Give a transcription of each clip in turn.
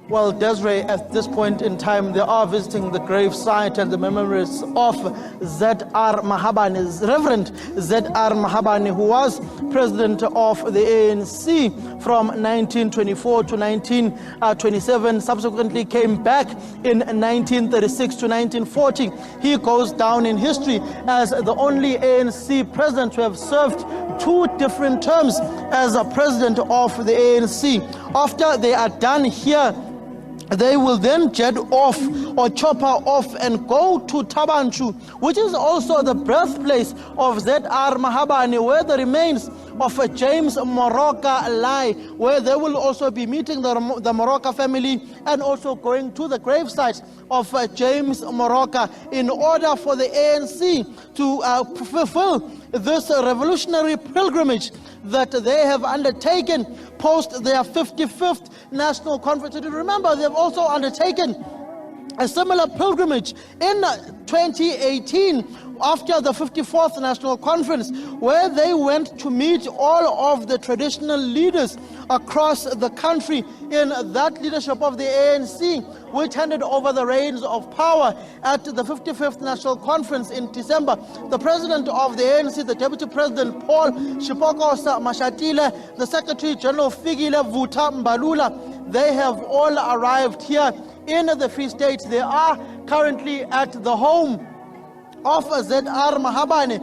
Well, Desiree, at this point in time, they are visiting the grave site and the memories of Z.R. Mahabane, Reverend Z.R. Mahabane, who was president of the ANC from 1924 to 1927, subsequently came back in 1936 to 1940. He goes down in history as the only ANC president to have served 2 different terms as a president of the ANC. After they are done here, they will then jet off or chopper off and go to Thaba Nchu, which is also the birthplace of Z.R. Mahabane, where the remains of James Moroka lie, where they will also be meeting the Moroka family and also going to the gravesite of James Moroka in order for the ANC to fulfill this revolutionary pilgrimage that they have undertaken post their 55th National Conference. And remember, they have also undertaken a similar pilgrimage in 2018 after the 54th National Conference, where they went to meet all of the traditional leaders across the country in that leadership of the ANC, which handed over the reins of power at the 55th National Conference in December. The president of the ANC, the deputy president Paul Mashatile, the Secretary General Fikile Mbalula, they have all arrived here in the Free State. They are currently at the home of Z.R. Mahabane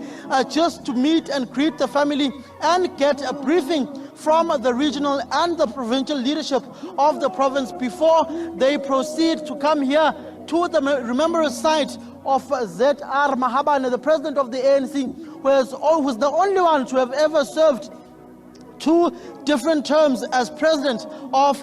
just to meet and greet the family and get a briefing from the regional and the provincial leadership of the province before they proceed to come here to the remembrance site of Z.R. Mahabane, the president of the ANC, who is the only one to have ever served 2 different terms as president of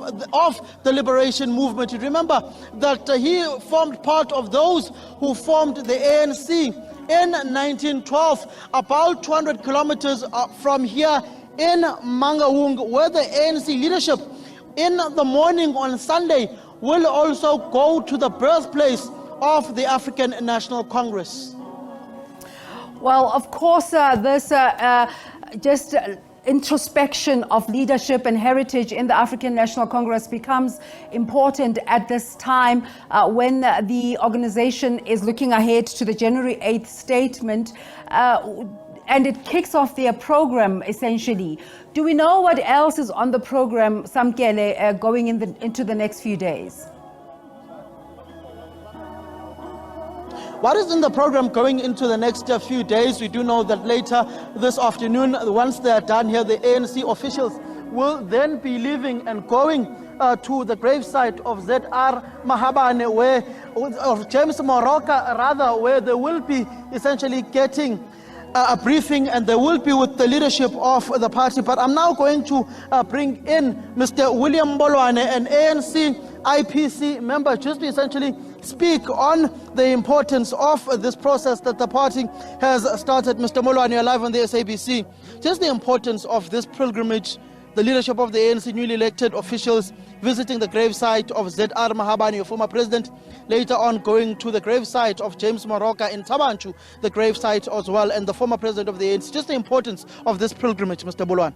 the liberation movement. You remember that he formed part of those who formed the ANC in 1912, about 200 kilometers from here in Mangaung, where the ANC leadership in the morning on Sunday will also go to the birthplace of the African National Congress. Well, of course, this just introspection of leadership and heritage in the African National Congress becomes important at this time when the organization is looking ahead to the January 8th statement, and it kicks off their program essentially. Do we know what else is on the program, Samkele, going into the next few days? What is in the program going into the next few days? We do know that later this afternoon, once they are done here, the ANC officials will then be leaving and going to the gravesite of Z.R. Mahabane, of James Moroka rather, where they will be essentially getting a briefing, and they will be with the leadership of the party. But I'm now going to bring in Mr. William Bolwane, an ANC IPC member, just to essentially speak on the importance of this process that the party has started. Mr. Molwane, you're live on the SABC. Just the importance of this pilgrimage, the leadership of the ANC newly elected officials visiting the gravesite of Z.R. Mahabane, your former president, later on going to the gravesite of James Moroka in Thaba Nchu, the gravesite as well, and the former president of the ANC. Just the importance of this pilgrimage, Mr. Bolwane.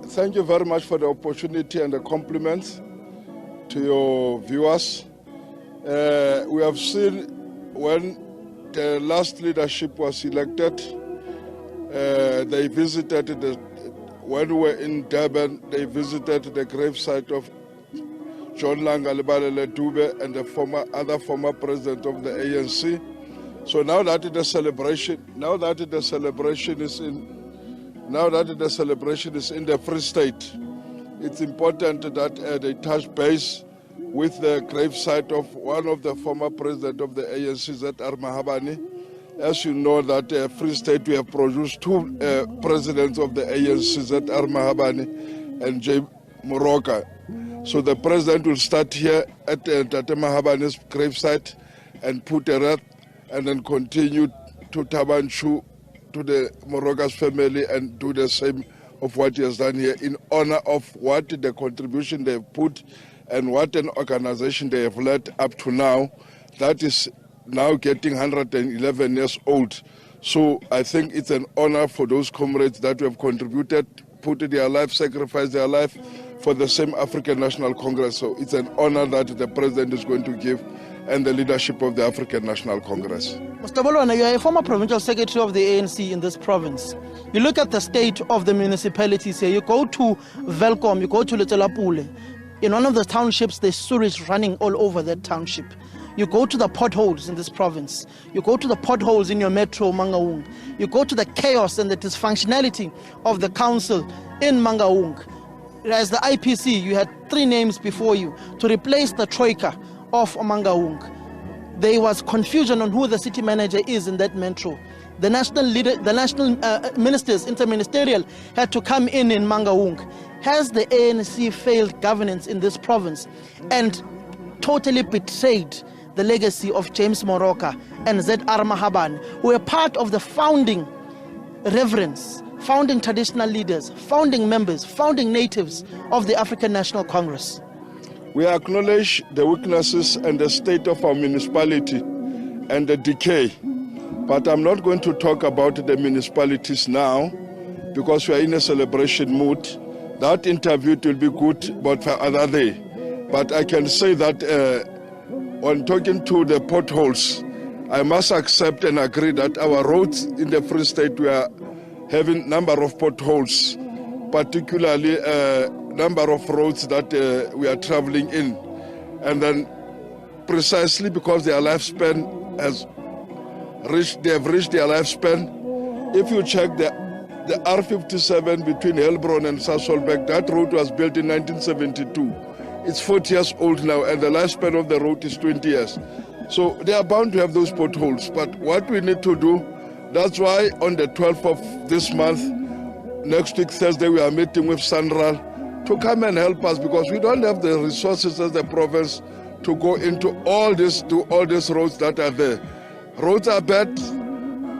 Thank you very much for the opportunity and the compliments to your viewers. We have seen when the last leadership was elected, they visited when we were in Durban, they visited the gravesite of John Langalibalele Dube and the other former president of the ANC. So now that the celebration is in the Free State, it's important that they touch base with the gravesite of one of the former president of the ANC, Z.R. Mahabane. As you know, that Free State, we have produced 2 presidents of the ANC, Z.R. Mahabane and J. Moroka. So the president will start here at Mahabane's gravesite and put a wreath, and then continue to Thaba Nchu, to the Moroka's family, and do the same of what he has done here in honor of what the contribution they have put and what an organization they have led up to now. That is now getting 111 years old. So I think it's an honor for those comrades that have contributed, put their life, sacrificed their life for the same African National Congress. So it's an honor that the president is going to give and the leadership of the African National Congress. Mr. Bolwana, you are a former provincial secretary of the ANC in this province. You look at the state of the municipalities here. You go to Velkom, you go to Letselapule. In one of the townships, there's sewage running all over that township. You go to the potholes in this province. You go to the potholes in your metro, Mangaung. You go to the chaos and the dysfunctionality of the council in Mangaung. As the IPC, you had 3 names before you to replace the troika of Mangaung. There was confusion on who the city manager is in that metro. The national ministers, interministerial, had to come in Mangaung. Has the ANC failed governance in this province and totally betrayed the legacy of James Moroka and Z.R. Mahabane, who were part of the founding reverends, founding traditional leaders, founding members, founding natives of the African National Congress? We acknowledge the weaknesses and the state of our municipality and the decay, but I'm not going to talk about the municipalities now because we are in a celebration mood. That interview will be good, but for another day. But I can say that on talking to the potholes, I must accept and agree that our roads in the Free State, we are having number of potholes, particularly number of roads that we are traveling in. And then precisely because their lifespan has reached, they have reached their lifespan. If you check the R57 between Helbron and Sasolburg, that road was built in 1972. It's 40 years old now, and the lifespan of the road is 20 years. So they are bound to have those potholes. But what we need to do, that's why on the 12th of this month, next week Thursday, we are meeting with Sanral to come and help us, because we don't have the resources as the province to go into all these roads that are there. Roads are bad,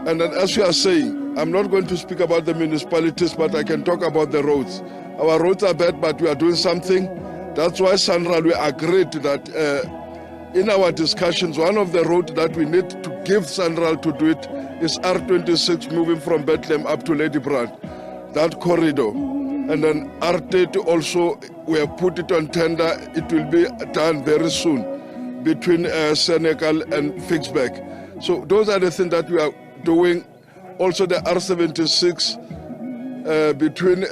and then as you are saying, I'm not going to speak about the municipalities, but I can talk about the roads. Our roads are bad, but we are doing something. That's why Sanral, we agreed that in our discussions, one of the roads that we need to give Sanral to do it is R26, moving from Bethlehem up to Ladybrand, that corridor. And then R30 also, we have put it on tender. It will be done very soon between Senegal and Fixbeck. So those are the things that we are doing. Also the R76 between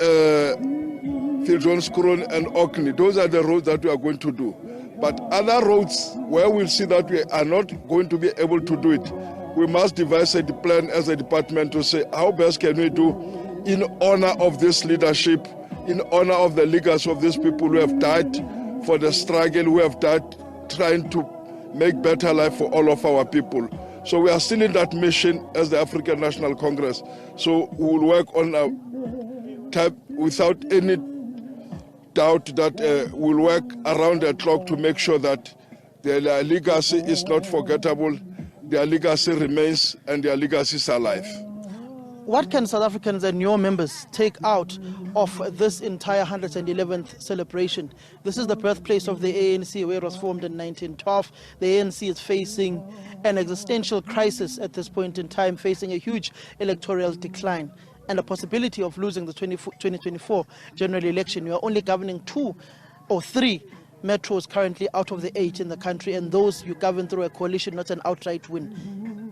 Viljoenskroon and Orkney. Those are the roads that we are going to do. But other roads where we'll see that we are not going to be able to do it, we must devise a plan as a department to say how best can we do in honor of this leadership, in honor of the leaders of these people who have died for the struggle, who have died trying to make better life for all of our people. So we are still in that mission as the African National Congress. So we will work on our type without any doubt that we'll work around the clock to make sure that their legacy is not forgettable, their legacy remains, and their legacy is alive. What can South Africans and your members take out of this entire 111th celebration? This is the birthplace of the ANC, where it was formed in 1912. The ANC is facing an existential crisis at this point in time, facing a huge electoral decline and a possibility of losing the 2024 general election. You are only governing 2 or 3 metros currently out of the 8 in the country, and those you govern through a coalition, not an outright win.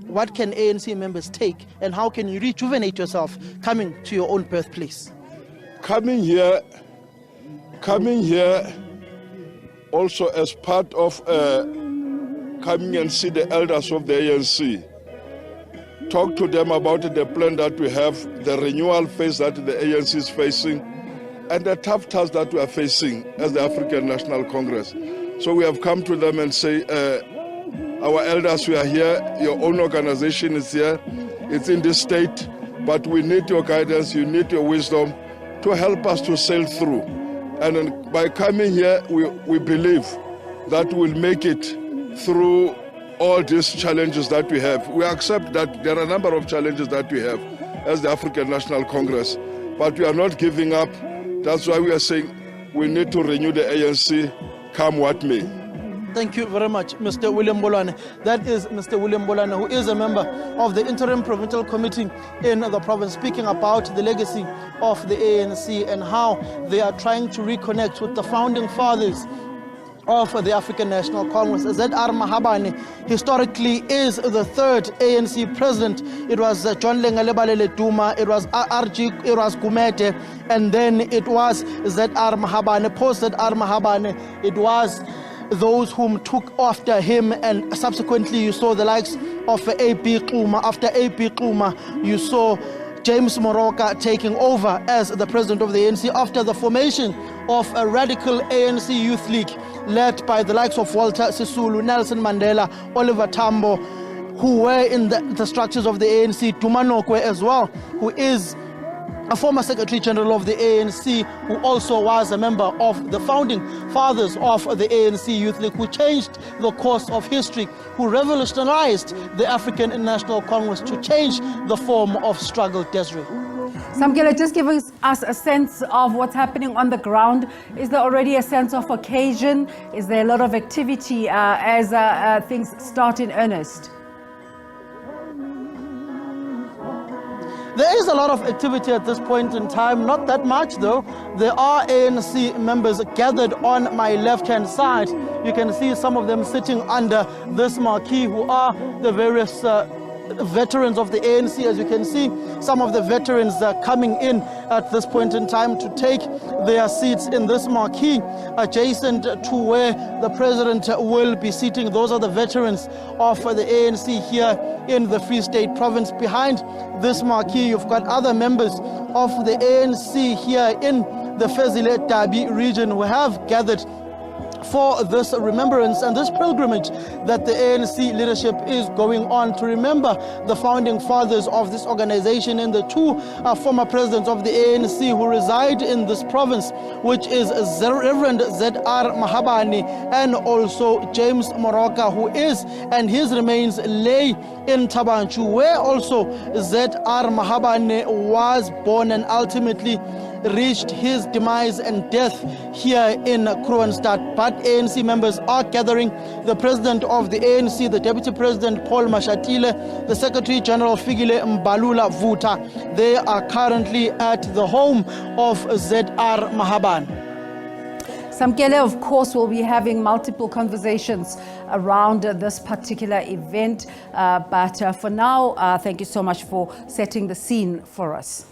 What can ANC members take, and how can you rejuvenate yourself coming to your own birthplace? Coming here also as part of coming and see the elders of the ANC, talk to them about the plan that we have, the renewal phase that the ANC is facing, and the tough task that we are facing as the African National Congress. So we have come to them and say, our elders, we are here, your own organization is here, it's in this state, but we need your guidance, you need your wisdom to help us to sail through. And then by coming here, we believe that we'll make it through all these challenges that we have. We accept that there are a number of challenges that we have as the African National Congress, but we are not giving up. That's why we are saying we need to renew the ANC, come what may. Thank you very much, Mr. William Bolane. That is Mr. William Bolane, who is a member of the Interim Provincial Committee in the province, speaking about the legacy of the ANC and how they are trying to reconnect with the founding fathers of the African National Congress. Z.R. Mahabane historically is the third ANC president. It was John Lengalebale Duma, it was Gumede, and then it was Z.R. Mahabane. Post Z.R. Mahabane, it was those whom took after him, and subsequently you saw the likes of A.P. Xuma. After A.P. Xuma, you saw James Moroka taking over as the president of the ANC after the formation of a radical ANC youth league led by the likes of Walter Sisulu, Nelson Mandela, Oliver Tambo, who were in the structures of the ANC, Duma Nokwe as well, who is a former Secretary General of the ANC, who also was a member of the founding fathers of the ANC Youth League, who changed the course of history, who revolutionized the African National Congress to change the form of struggle. Desiree. Samkele, just give us a sense of what's happening on the ground. Is there already a sense of occasion? Is there a lot of activity as things start in earnest? There is a lot of activity at this point in time, not that much though. There are ANC members gathered on my left-hand side. You can see some of them sitting under this marquee, who are the various veterans of the ANC. As you can see, some of the veterans are coming in at this point in time to take their seats in this marquee adjacent to where the president will be sitting. Those are the veterans of the ANC here in the Free State province. Behind this marquee, you've got other members of the ANC here in the Fezile Dabi region who have gathered for this remembrance and this pilgrimage that the ANC leadership is going on to remember the founding fathers of this organization and the two former presidents of the ANC who reside in this province, which is Reverend Z.R. Mahabane and also James Moroka, who is and his remains lay in Tabanchu, where also Z.R. Mahabane was born and ultimately reached his demise and death here in Kroonstad. But ANC members are gathering. The president of the ANC, the deputy president Paul Mashatile, the Secretary General Fikile Mbalula Vuta, they are currently at the home of Z.R. Mahabane. Samkele, of course, will be having multiple conversations around this particular event. But for now, thank you so much for setting the scene for us.